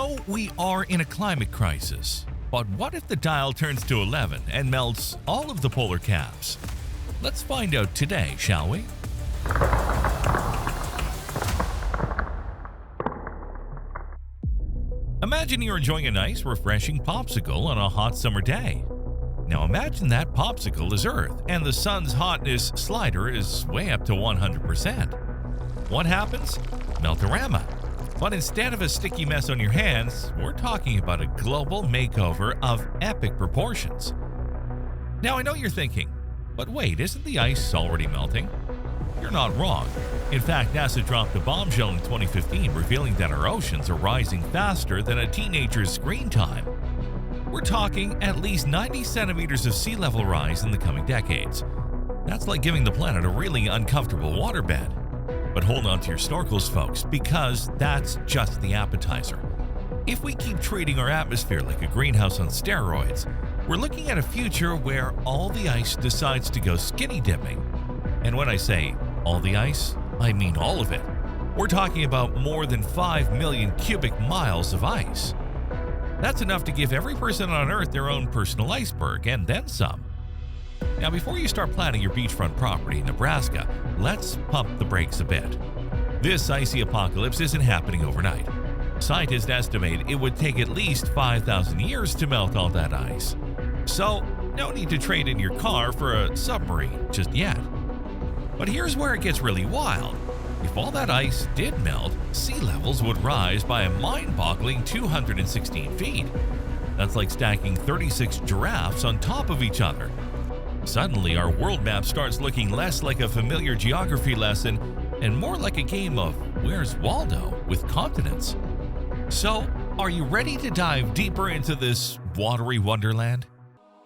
know we are in a climate crisis, but what if the dial turns to 11 and melts all of the polar caps? Let's find out today, shall we? Imagine you're enjoying a nice, refreshing popsicle on a hot summer day. Now imagine that popsicle is Earth and the sun's hotness slider is way up to 100%. What happens? Melt-o-rama. But instead of a sticky mess on your hands, we're talking about a global makeover of epic proportions. Now I know you're thinking, but wait, isn't the ice already melting? You're not wrong. In fact, NASA dropped a bombshell in 2015 revealing that our oceans are rising faster than a teenager's screen time. We're talking at least 90 centimeters of sea level rise in the coming decades. That's like giving the planet a really uncomfortable waterbed. But hold on to your snorkels, folks, because that's just the appetizer. If we keep treating our atmosphere like a greenhouse on steroids, we're looking at a future where all the ice decides to go skinny dipping. And when I say all the ice, I mean all of it. We're talking about more than 5 million cubic miles of ice. That's enough to give every person on Earth their own personal iceberg, and then some. Now, before you start planning your beachfront property in Nebraska, let's pump the brakes a bit. This icy apocalypse isn't happening overnight. Scientists estimate it would take at least 5,000 years to melt all that ice. So, no need to trade in your car for a submarine just yet. But here's where it gets really wild. If all that ice did melt, sea levels would rise by a mind-boggling 216 feet. That's like stacking 36 giraffes on top of each other. Suddenly, our world map starts looking less like a familiar geography lesson and more like a game of Where's Waldo with continents. So, are you ready to dive deeper into this watery wonderland?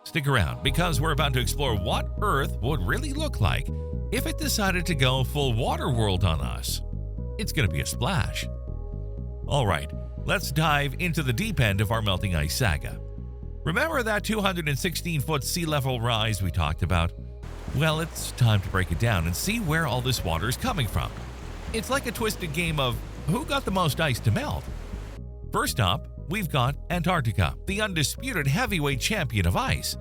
Stick around, because we're about to explore what Earth would really look like if it decided to go full water world on us. It's going to be a splash. All right, let's dive into the deep end of our melting ice saga. Remember that 216-foot sea level rise we talked about? Well, it's time to break it down and see where all this water is coming from. It's like a twisted game of who got the most ice to melt. First up, we've got Antarctica, the undisputed heavyweight champion of ice.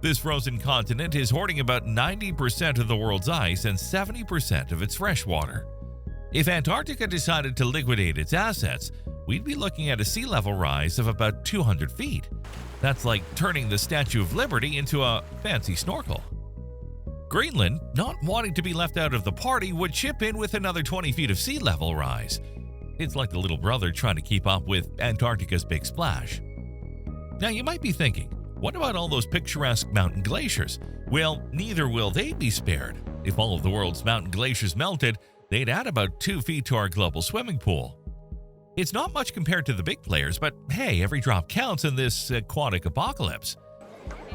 This frozen continent is hoarding about 90% of the world's ice and 70% of its fresh water. If Antarctica decided to liquidate its assets, we'd be looking at a sea level rise of about 200 feet. That's like turning the Statue of Liberty into a fancy snorkel. Greenland, not wanting to be left out of the party, would chip in with another 20 feet of sea level rise. It's like the little brother trying to keep up with Antarctica's big splash. Now you might be thinking, what about all those picturesque mountain glaciers? Well, neither will they be spared. If all of the world's mountain glaciers melted, they'd add about 2 feet to our global swimming pool. It's not much compared to the big players, but hey, every drop counts in this aquatic apocalypse.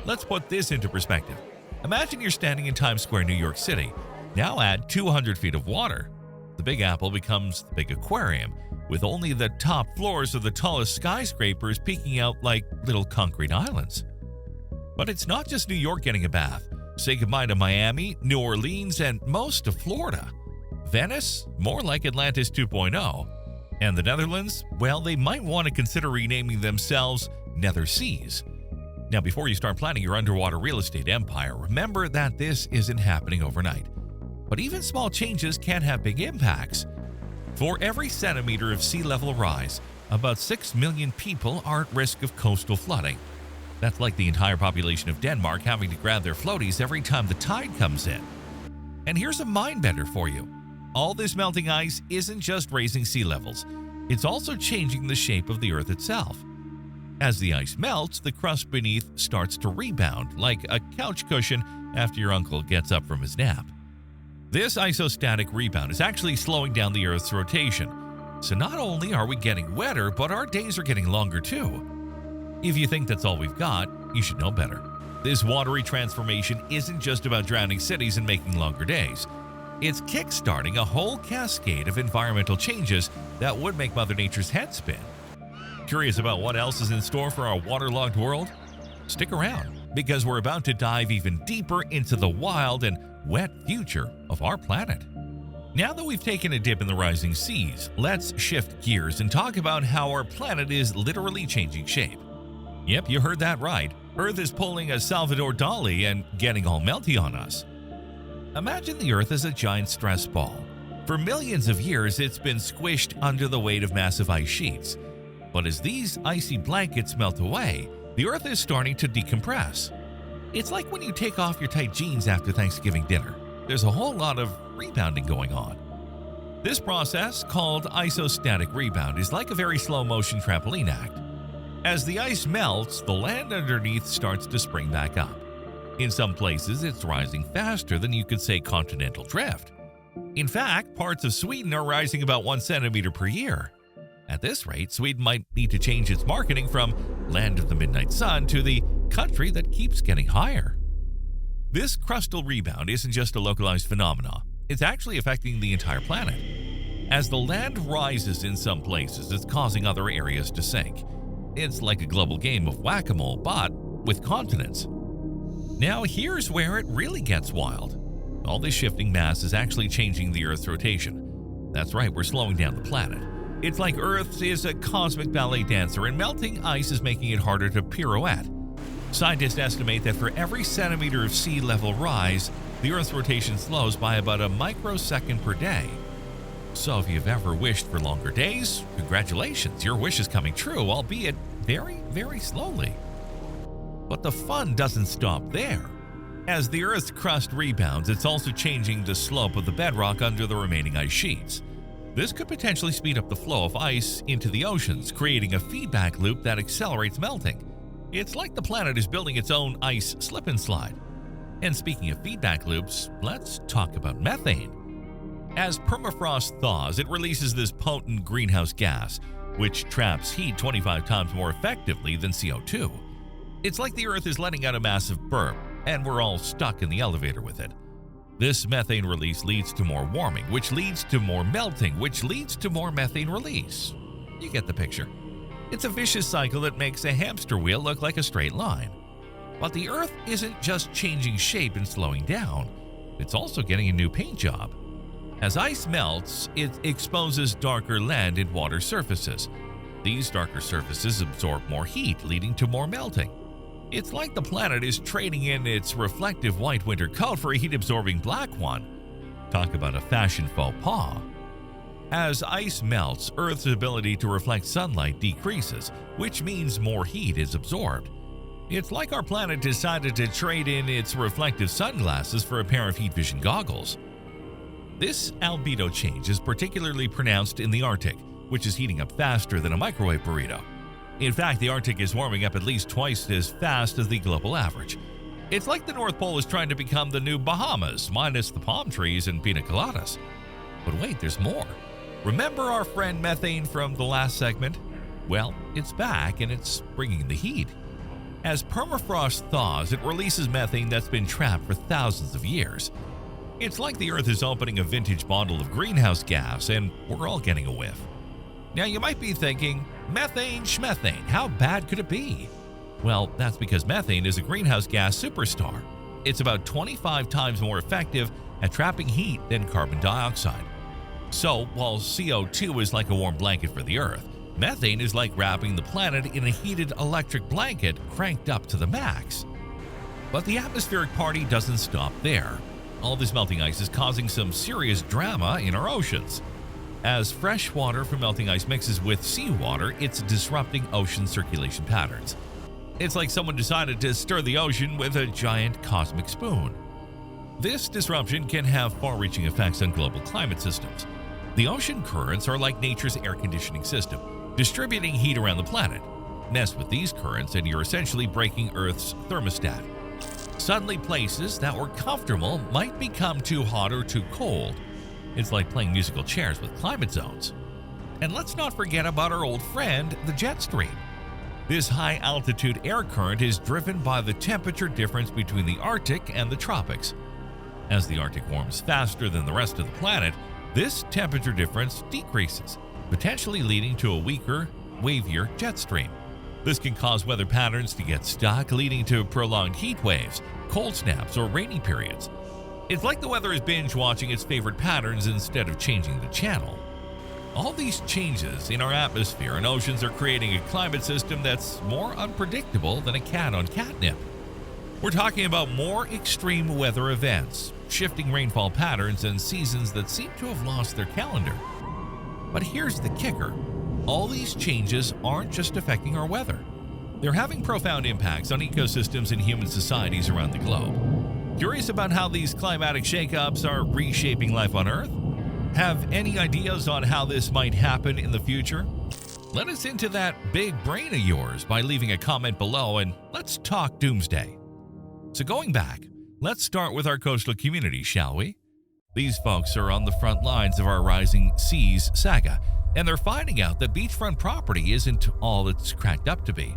Let's put this into perspective. Imagine you're standing in Times Square, New York City. Now add 200 feet of water. The Big Apple becomes the big aquarium, with only the top floors of the tallest skyscrapers peeking out like little concrete islands. But it's not just New York getting a bath. Say goodbye to Miami, New Orleans, and most of Florida. Venice? More like Atlantis 2.0. And the Netherlands? Well, they might want to consider renaming themselves Nether Seas. Now, before you start planning your underwater real estate empire, remember that this isn't happening overnight. But even small changes can have big impacts. For every centimeter of sea level rise, about 6 million people are at risk of coastal flooding. That's like the entire population of Denmark having to grab their floaties every time the tide comes in. And here's a mind bender for you. All this melting ice isn't just raising sea levels, it's also changing the shape of the Earth itself. As the ice melts, the crust beneath starts to rebound, like a couch cushion after your uncle gets up from his nap. This isostatic rebound is actually slowing down the Earth's rotation. So not only are we getting wetter, but our days are getting longer too. If you think that's all we've got, you should know better. This watery transformation isn't just about drowning cities and making longer days. It's kickstarting a whole cascade of environmental changes that would make Mother Nature's head spin. Curious about what else is in store for our waterlogged world? Stick around, because we're about to dive even deeper into the wild and wet future of our planet. Now that we've taken a dip in the rising seas, let's shift gears and talk about how our planet is literally changing shape. Yep, you heard that right. Earth is pulling a Salvador Dali and getting all melty on us. Imagine the Earth as a giant stress ball. For millions of years, it's been squished under the weight of massive ice sheets. But as these icy blankets melt away, the Earth is starting to decompress. It's like when you take off your tight jeans after Thanksgiving dinner. There's a whole lot of rebounding going on. This process, called isostatic rebound, is like a very slow-motion trampoline act. As the ice melts, the land underneath starts to spring back up. In some places, it's rising faster than you could say continental drift. In fact, parts of Sweden are rising about 1 centimeter per year. At this rate, Sweden might need to change its marketing from land of the midnight sun to the country that keeps getting higher. This crustal rebound isn't just a localized phenomenon. It's actually affecting the entire planet. As the land rises in some places, it's causing other areas to sink. It's like a global game of whack-a-mole, but with continents. Now here's where it really gets wild. All this shifting mass is actually changing the Earth's rotation. That's right, we're slowing down the planet. It's like Earth is a cosmic ballet dancer, and melting ice is making it harder to pirouette. Scientists estimate that for every centimeter of sea level rise, the Earth's rotation slows by about a microsecond per day. So if you've ever wished for longer days, congratulations, your wish is coming true, albeit very, very slowly. But the fun doesn't stop there. As the Earth's crust rebounds, it's also changing the slope of the bedrock under the remaining ice sheets. This could potentially speed up the flow of ice into the oceans, creating a feedback loop that accelerates melting. It's like the planet is building its own ice slip and slide. And speaking of feedback loops, let's talk about methane. As permafrost thaws, it releases this potent greenhouse gas, which traps heat 25 times more effectively than CO2. It's like the Earth is letting out a massive burp, and we're all stuck in the elevator with it. This methane release leads to more warming, which leads to more melting, which leads to more methane release. You get the picture. It's a vicious cycle that makes a hamster wheel look like a straight line. But the Earth isn't just changing shape and slowing down, it's also getting a new paint job. As ice melts, it exposes darker land and water surfaces. These darker surfaces absorb more heat, leading to more melting. It's like the planet is trading in its reflective white winter coat for a heat-absorbing black one. Talk about a fashion faux pas. As ice melts, Earth's ability to reflect sunlight decreases, which means more heat is absorbed. It's like our planet decided to trade in its reflective sunglasses for a pair of heat vision goggles. This albedo change is particularly pronounced in the Arctic, which is heating up faster than a microwave burrito. In fact, the Arctic is warming up at least twice as fast as the global average. It's like the North Pole is trying to become the new Bahamas, minus the palm trees and pina coladas. But wait, there's more. Remember our friend methane from the last segment? Well, it's back and it's bringing the heat. As permafrost thaws, it releases methane that's been trapped for thousands of years. It's like the Earth is opening a vintage bottle of greenhouse gas and we're all getting a whiff. Now you might be thinking, methane schmethane, how bad could it be? Well, that's because methane is a greenhouse gas superstar. It's about 25 times more effective at trapping heat than carbon dioxide. So, while CO2 is like a warm blanket for the Earth, methane is like wrapping the planet in a heated electric blanket cranked up to the max. But the atmospheric party doesn't stop there. All this melting ice is causing some serious drama in our oceans. As fresh water from melting ice mixes with seawater, it's disrupting ocean circulation patterns. It's like someone decided to stir the ocean with a giant cosmic spoon. This disruption can have far-reaching effects on global climate systems. The ocean currents are like nature's air conditioning system, distributing heat around the planet. Mess with these currents and you're essentially breaking Earth's thermostat. Suddenly places that were comfortable might become too hot or too cold. It's like playing musical chairs with climate zones. And let's not forget about our old friend, the jet stream. This high-altitude air current is driven by the temperature difference between the Arctic and the tropics. As the Arctic warms faster than the rest of the planet, this temperature difference decreases, potentially leading to a weaker, wavier jet stream. This can cause weather patterns to get stuck, leading to prolonged heat waves, cold snaps, or rainy periods. It's like the weather is binge watching its favorite patterns instead of changing the channel. All these changes in our atmosphere and oceans are creating a climate system that's more unpredictable than a cat on catnip. We're talking about more extreme weather events, shifting rainfall patterns, and seasons that seem to have lost their calendar. But here's the kicker. All these changes aren't just affecting our weather. They're having profound impacts on ecosystems and human societies around the globe. Curious about how these climatic shakeups are reshaping life on Earth? Have any ideas on how this might happen in the future? Let us into that big brain of yours by leaving a comment below, and let's talk doomsday. So going back, let's start with our coastal community, shall we? These folks are on the front lines of our rising seas saga, and they're finding out that beachfront property isn't all it's cracked up to be.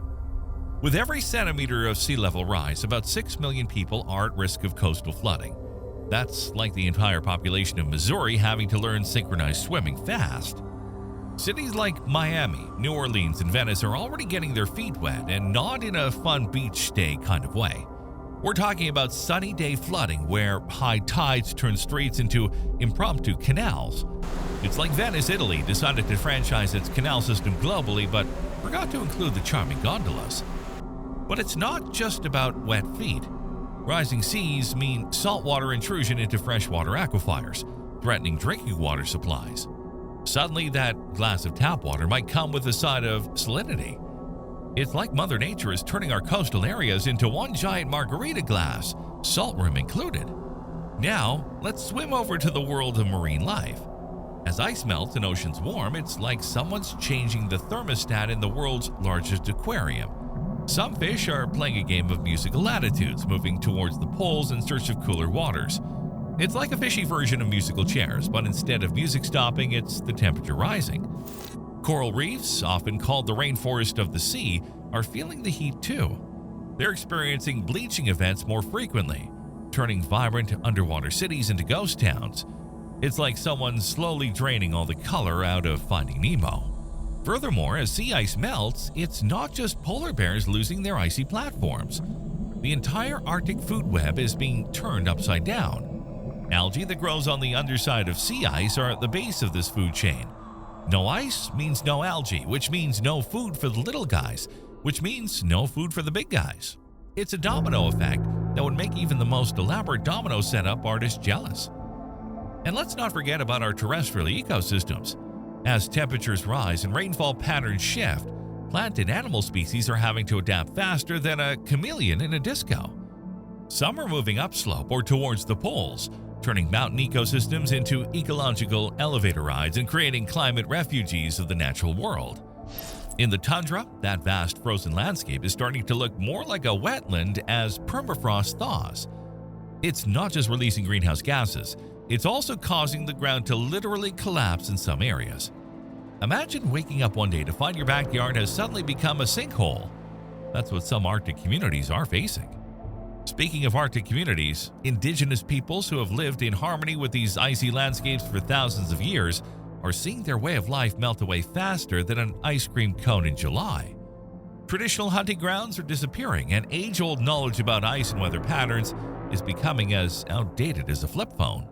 With every centimeter of sea level rise, about 6 million people are at risk of coastal flooding. That's like the entire population of Missouri having to learn synchronized swimming fast. Cities like Miami, New Orleans, and Venice are already getting their feet wet, and not in a fun beach day kind of way. We're talking about sunny day flooding where high tides turn streets into impromptu canals. It's like Venice, Italy decided to franchise its canal system globally, but forgot to include the charming gondolas. But it's not just about wet feet. Rising seas mean saltwater intrusion into freshwater aquifers, threatening drinking water supplies. Suddenly, that glass of tap water might come with a side of salinity. It's like Mother Nature is turning our coastal areas into one giant margarita glass, salt room included. Now, let's swim over to the world of marine life. As ice melts and oceans warm, it's like someone's changing the thermostat in the world's largest aquarium. Some fish are playing a game of musical attitudes, moving towards the poles in search of cooler waters. It's like a fishy version of musical chairs, but instead of music stopping, it's the temperature rising. Coral reefs, often called the rainforest of the sea, are feeling the heat too. They're experiencing bleaching events more frequently, turning vibrant underwater cities into ghost towns. It's like someone's slowly draining all the color out of Finding Nemo. Furthermore, as sea ice melts, it's not just polar bears losing their icy platforms. The entire Arctic food web is being turned upside down. Algae that grows on the underside of sea ice are at the base of this food chain. No ice means no algae, which means no food for the little guys, which means no food for the big guys. It's a domino effect that would make even the most elaborate domino setup artist jealous. And let's not forget about our terrestrial ecosystems. As temperatures rise and rainfall patterns shift, plant and animal species are having to adapt faster than a chameleon in a disco. Some are moving upslope or towards the poles, turning mountain ecosystems into ecological elevator rides and creating climate refugees of the natural world. In the tundra, that vast frozen landscape is starting to look more like a wetland as permafrost thaws. It's not just releasing greenhouse gases, it's also causing the ground to literally collapse in some areas. Imagine waking up one day to find your backyard has suddenly become a sinkhole. That's what some Arctic communities are facing. Speaking of Arctic communities, indigenous peoples who have lived in harmony with these icy landscapes for thousands of years are seeing their way of life melt away faster than an ice cream cone in July. Traditional hunting grounds are disappearing, and age-old knowledge about ice and weather patterns is becoming as outdated as a flip phone.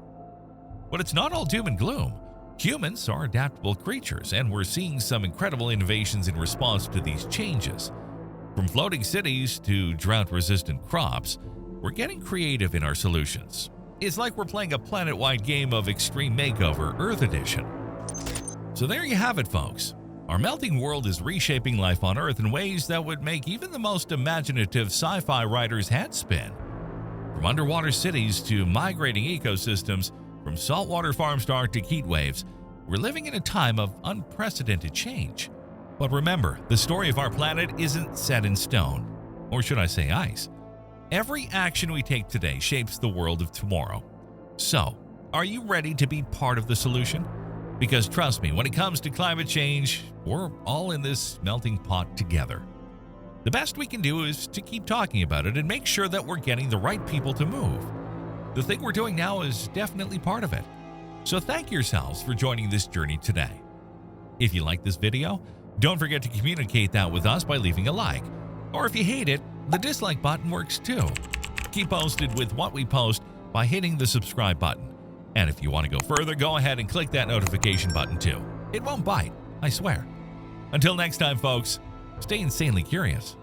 But it's not all doom and gloom. Humans are adaptable creatures, and we're seeing some incredible innovations in response to these changes. From floating cities to drought-resistant crops, we're getting creative in our solutions. It's like we're playing a planet-wide game of Extreme Makeover Earth Edition. So there you have it, folks. Our melting world is reshaping life on Earth in ways that would make even the most imaginative sci-fi writer's head spin. From underwater cities to migrating ecosystems, from saltwater farms to Arctic heat waves, we're living in a time of unprecedented change. But remember, the story of our planet isn't set in stone, or should I say ice. Every action we take today shapes the world of tomorrow. So, are you ready to be part of the solution? Because trust me, when it comes to climate change, we're all in this melting pot together. The best we can do is to keep talking about it and make sure that we're getting the right people to move. The thing we're doing now is definitely part of it. So thank yourselves for joining this journey today. If you like this video, don't forget to communicate that with us by leaving a like. Or if you hate it, the dislike button works too. Keep posted with what we post by hitting the subscribe button. And if you want to go further, go ahead and click that notification button too. It won't bite, I swear. Until next time, folks, stay insanely curious.